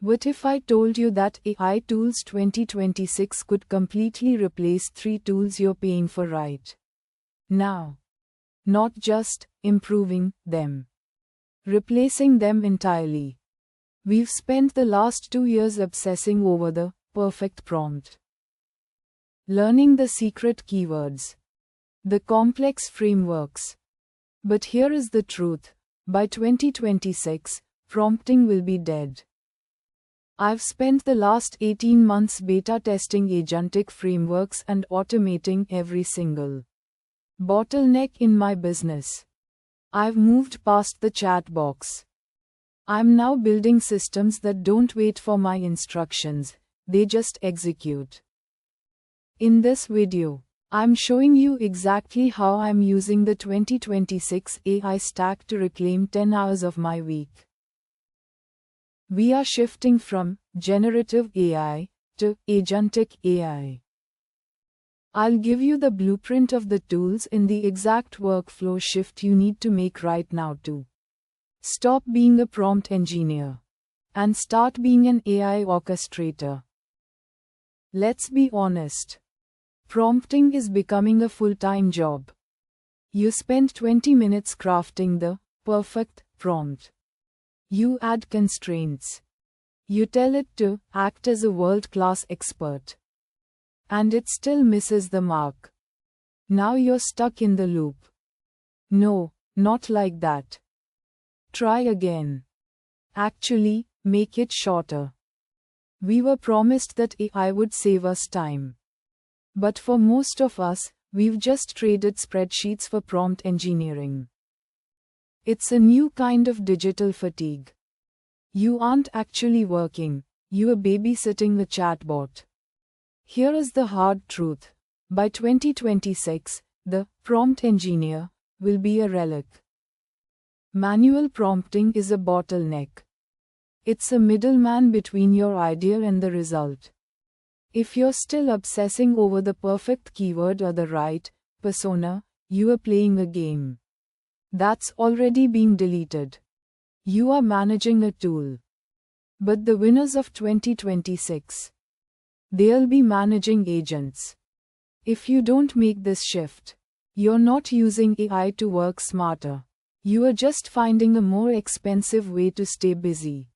What if I told you that AI Tools 2026 could completely replace 3 tools you're paying for right now? Not just improving them, replacing them entirely. We've spent the last 2 years obsessing over the perfect prompt, learning the secret keywords, the complex frameworks. But here is the truth: by 2026, prompting will be dead. I've spent the last 18 months beta testing agentic frameworks and automating every single bottleneck in my business. I've moved past the chat box. I'm now building systems that don't wait for my instructions, they just execute. In this video, I'm showing you exactly how I'm using the 2026 AI stack to reclaim 10 hours of my week. We are shifting from generative AI to agentic AI. I'll give you the blueprint of the tools in the exact workflow shift you need to make right now to stop being a prompt engineer and start being an AI orchestrator. Let's be honest. Prompting is becoming a full-time job. You spend 20 minutes crafting the perfect prompt. You add constraints. You tell it to act as a world-class expert. And it still misses the mark. Now you're stuck in the loop. No, not like that. Try again. Actually, make it shorter. We were promised that AI would save us time. But for most of us, we've just traded spreadsheets for prompt engineering. It's a new kind of digital fatigue. You aren't actually working, you are babysitting a chatbot. Here is the hard truth. By 2026, the prompt engineer will be a relic. Manual prompting is a bottleneck. It's a middleman between your idea and the result. If you're still obsessing over the perfect keyword or the right persona, you are playing a game that's already being deleted. You are managing a tool. But the winners of 2026, they'll be managing agents. If you don't make this shift, you're not using AI to work smarter. You are just finding a more expensive way to stay busy.